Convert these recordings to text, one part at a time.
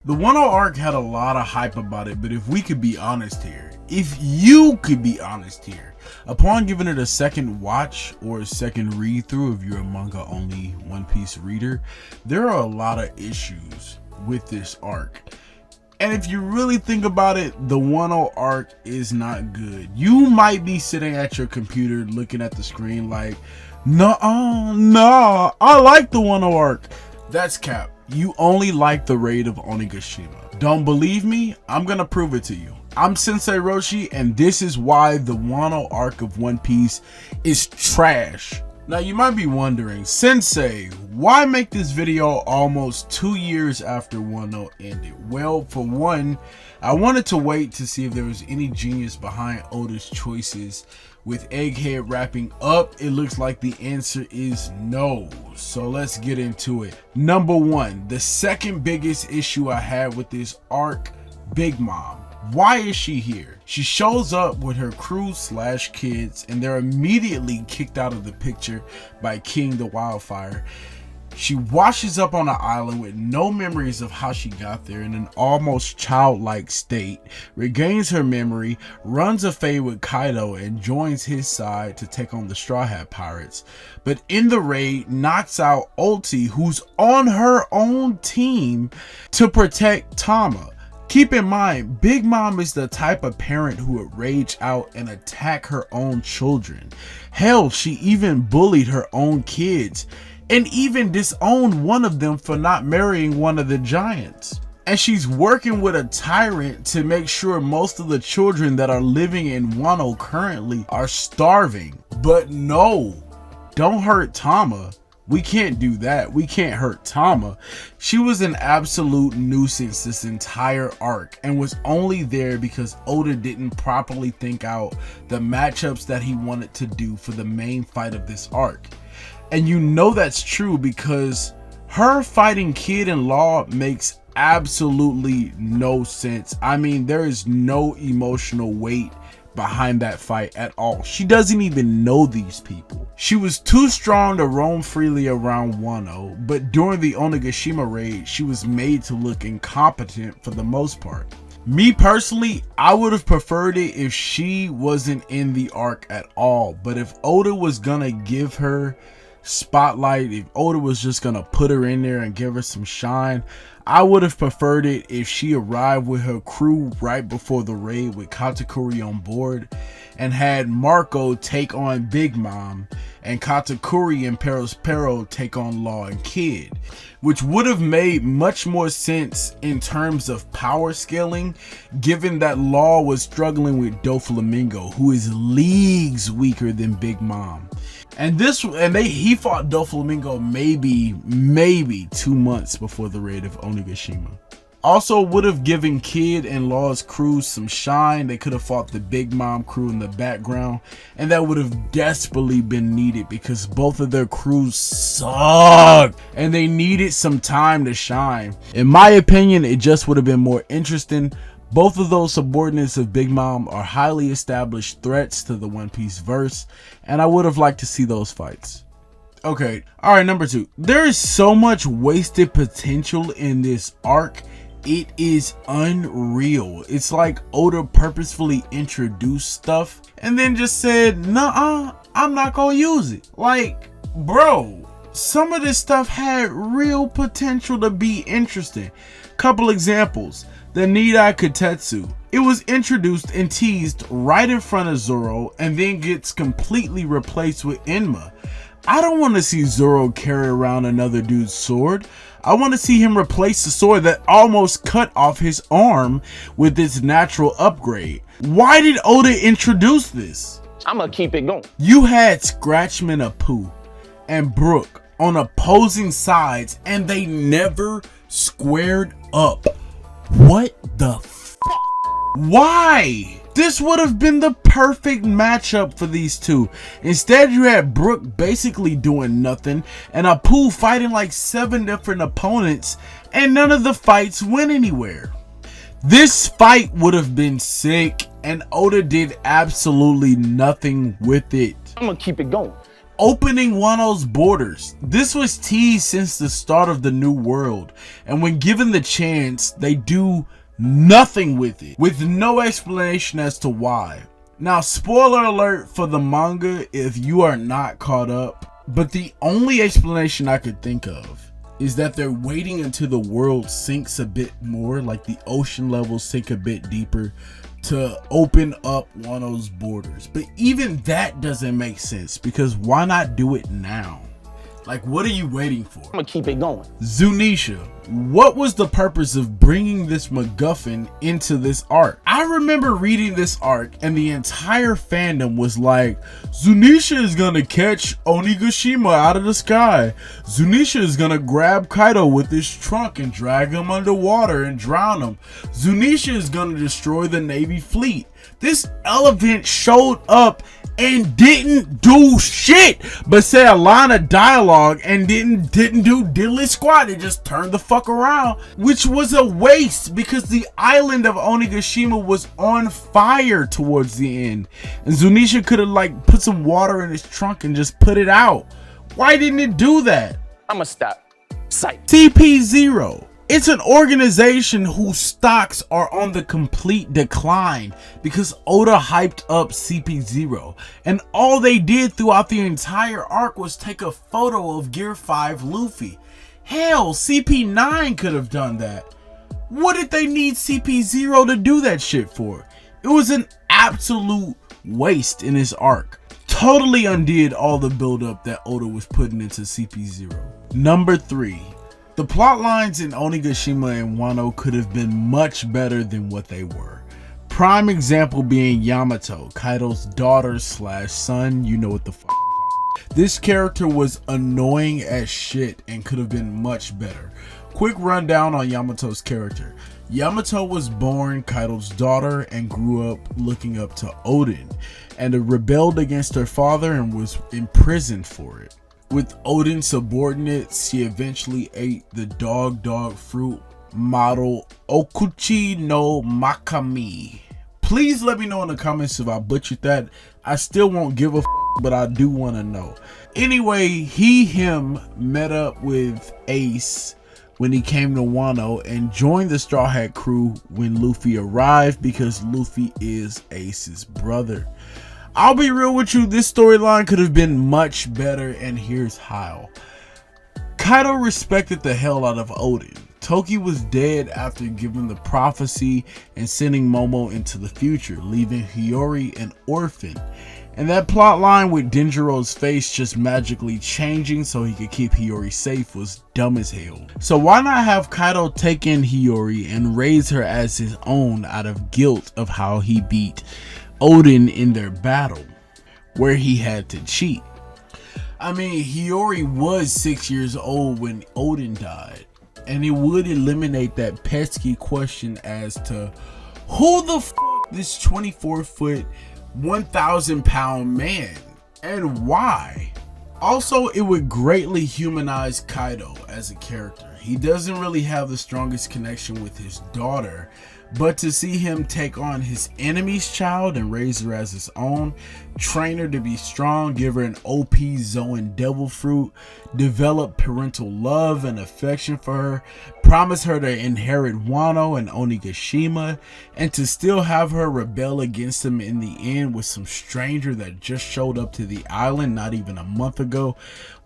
The Wano arc had a lot of hype about it, but if we could be honest here, if you could be honest here, upon giving it a second watch or a second read through if you're a manga only One Piece reader, there are a lot of issues with this arc. And if you really think about it, the Wano arc is not good. You might be sitting at your computer looking at the screen like, nah, I like the Wano arc. That's cap. You only like the raid of Onigashima. Don't believe me? I'm gonna prove it to you. I'm Sensei Roshi, and this is why the Wano arc of One Piece is trash. Now you might be wondering, Sensei, why make this video almost 2 years after Wano ended? Well, for one, I wanted to wait to see if there was any genius behind Oda's choices. With Egghead wrapping up, it looks like the answer is no. So let's get into it. Number one, the second biggest issue I had with this arc, Big Mom. Why is she here? She shows up with her crew / kids, and they're immediately kicked out of the picture by King the Wildfire. She washes up on an island with no memories of how she got there in an almost childlike state, regains her memory, runs a fade with Kaido and joins his side to take on the Straw Hat Pirates. But in the raid, knocks out Ulti, who's on her own team to protect Tama. Keep in mind, Big Mom is the type of parent who would rage out and attack her own children. Hell, she even bullied her own kids, and even disowned one of them for not marrying one of the giants. And she's working with a tyrant to make sure most of the children that are living in Wano currently are starving. But no, don't hurt Tama. We can't do that. We can't hurt Tama. She was an absolute nuisance this entire arc and was only there because Oda didn't properly think out the matchups that he wanted to do for the main fight of this arc. And you know that's true because her fighting Kid in Law makes absolutely no sense. I mean, there is no emotional weight behind that fight at all. She doesn't even know these people. She was too strong to roam freely around Wano, but during the Onigashima raid, she was made to look incompetent for the most part. Me personally, I would have preferred it if she wasn't in the arc at all, but if Oda was gonna give her spotlight, if Oda was just gonna put her in there and give her some shine, I would have preferred it if she arrived with her crew right before the raid with Katakuri on board and had Marco take on Big Mom and Katakuri and Perospero take on Law and Kid, which would have made much more sense in terms of power scaling, given that Law was struggling with Doflamingo, who is leagues weaker than Big Mom. And he fought Doflamingo maybe 2 months before the raid of Onigashima. Also would have given Kid and Law's crew some shine. They could have fought the Big Mom crew in the background, and that would have desperately been needed because both of their crews suck and they needed some time to shine. In my opinion, it just would have been more interesting. Both of those subordinates of Big Mom are highly established threats to the One Piece verse, and I would have liked to see those fights. Okay, alright, number two. There is so much wasted potential in this arc. It is unreal. It's like Oda purposefully introduced stuff and then just said, nah, I'm not gonna use it. Like, bro, some of this stuff had real potential to be interesting. Couple examples. The Nidai Kotetsu. It was introduced and teased right in front of Zoro and then gets completely replaced with Enma. I don't want to see Zoro carry around another dude's sword. I want to see him replace the sword that almost cut off his arm with its natural upgrade. Why did Oda introduce this? I'ma keep it going. You had Scratchman Apu and Brook on opposing sides and they never squared up. What the f***? Why? This would have been the perfect matchup for these two. Instead, you had Brook basically doing nothing and Apu fighting like 7 different opponents, and none of the fights went anywhere. This fight would have been sick, and Oda did absolutely nothing with it. I'm gonna keep it going. Opening Wano's borders. This was teased since the start of the New World, and when given the chance, they do nothing with it, with no explanation as to why. Now, spoiler alert for the manga if you are not caught up, but the only explanation I could think of is that they're waiting until the world sinks a bit more, like the ocean levels sink a bit deeper, to open up Wano's borders. But even that doesn't make sense, because why not do it now? Like, what are you waiting for? I'm gonna keep it going. Zunisha, what was the purpose of bringing this MacGuffin into this arc? I remember reading this arc and the entire fandom was like, Zunisha is gonna catch Onigashima out of the sky. Zunisha is gonna grab Kaido with his trunk and drag him underwater and drown him. Zunisha is gonna destroy the Navy fleet. This elephant showed up and didn't do shit but say a line of dialogue and didn't do diddly squat. It just turned the fuck around, which was a waste because the island of Onigashima was on fire towards the end, and Zunisha could have like put some water in his trunk and just put it out. Why didn't it do that? I'ma stop. Sight. CP0. It's an organization whose stocks are on the complete decline because Oda hyped up CP0, and all they did throughout the entire arc was take a photo of Gear 5 Luffy. Hell, CP9 could have done that. What did they need CP0 to do that shit for? It was an absolute waste in this arc. Totally undid all the buildup that Oda was putting into CP0. Number 3. The plot lines in Onigashima and Wano could have been much better than what they were. Prime example being Yamato, Kaido's daughter / son, you know what the fuck. This character was annoying as shit and could have been much better. Quick rundown on Yamato's character. Yamato was born Kaido's daughter and grew up looking up to Odin, and rebelled against her father and was imprisoned for it. With Odin's subordinates, she eventually ate the dog fruit model Okuchi no Makami. Please let me know in the comments if I butchered that. I still won't give a f, but I do want to know. Anyway, him met up with Ace when he came to Wano and joined the Straw Hat crew when Luffy arrived because Luffy is Ace's brother. I'll be real with you, this storyline could have been much better, and here's how. Kaido respected the hell out of Odin. Toki was dead after giving the prophecy and sending Momo into the future, leaving Hiyori an orphan. And that plot line with Denjiro's face just magically changing so he could keep Hiyori safe was dumb as hell. So why not have Kaido take in Hiyori and raise her as his own out of guilt of how he beat Odin in their battle, where he had to cheat. I mean, Hiyori was 6 years old when Odin died, and it would eliminate that pesky question as to who the f this 24-foot, 1,000-pound man, and why. Also, it would greatly humanize Kaido as a character. He doesn't really have the strongest connection with his daughter, but to see him take on his enemy's child and raise her as his own, train her to be strong, give her an OP Zoan devil fruit, develop parental love and affection for her, promise her to inherit Wano and Onigashima, and to still have her rebel against him in the end with some stranger that just showed up to the island not even a month ago,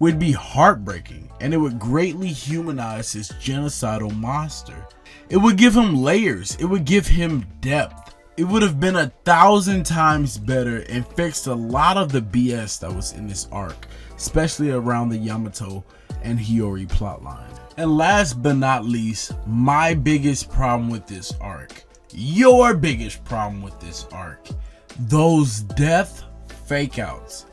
would be heartbreaking, and it would greatly humanize this genocidal monster. It would give him layers, it would give him depth. It would have been 1,000 times better and fixed a lot of the BS that was in this arc, especially around the Yamato and Hiyori plotline. And last but not least, my biggest problem with this arc, your biggest problem with this arc, those death fakeouts.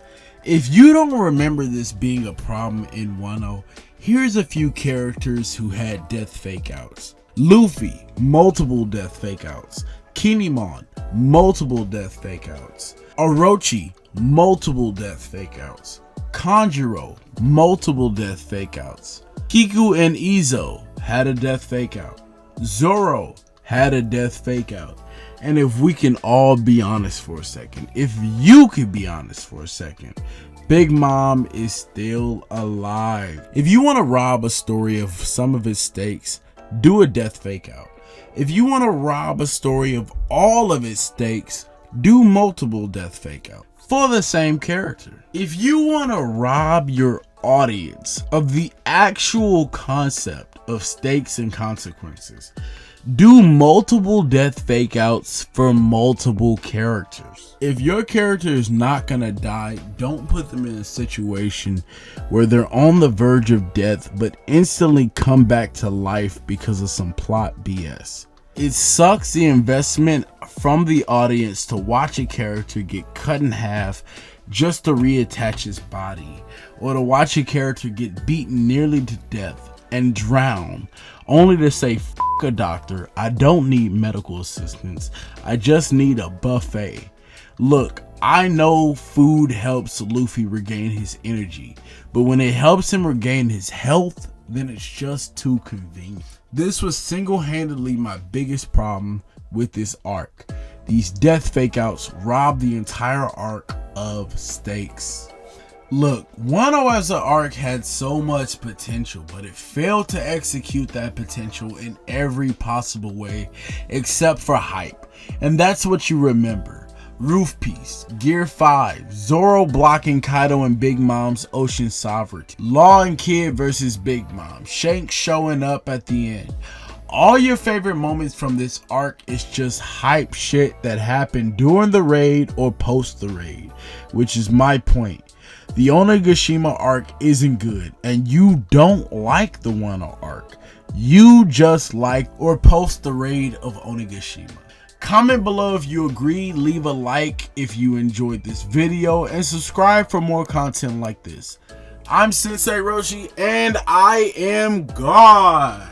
If you don't remember this being a problem in Wano, here's a few characters who had death fakeouts. Luffy, multiple death fakeouts. Kinemon, multiple death fakeouts. Orochi, multiple death fakeouts. Kanjuro, multiple death fakeouts. Kiku and Izo had a death fakeout. Zoro had a death fakeout. And if we can all be honest for a second, if you could be honest for a second, Big Mom is still alive. If you want to rob a story of some of its stakes, do a death fake out. If you want to rob a story of all of its stakes, do multiple death fake out for the same character. If you want to rob your audience of the actual concept of stakes and consequences, do multiple death fake outs for multiple characters. If your character is not gonna die, don't put them in a situation where they're on the verge of death but instantly come back to life because of some plot BS. It sucks the investment from the audience to watch a character get cut in half just to reattach his body, or to watch a character get beaten nearly to death and drown, only to say, "F a doctor, I don't need medical assistance, I just need a buffet." Look, I know food helps Luffy regain his energy, but when it helps him regain his health, then it's just too convenient. This was single-handedly my biggest problem with this arc. These death fake outs rob the entire arc of stakes. Look, Wano as an arc had so much potential, but it failed to execute that potential in every possible way except for hype. And that's what you remember. Roof Piece, Gear 5, Zoro blocking Kaido and Big Mom's Ocean Sovereignty, Law and Kid versus Big Mom, Shanks showing up at the end. All your favorite moments from this arc is just hype shit that happened during the raid or post the raid, which is my point. The Onigashima arc isn't good, and you don't like the Wano arc. You just like or post the raid of Onigashima. Comment below if you agree, leave a like if you enjoyed this video, and subscribe for more content like this. I'm Sensei Roshi, and I am gone.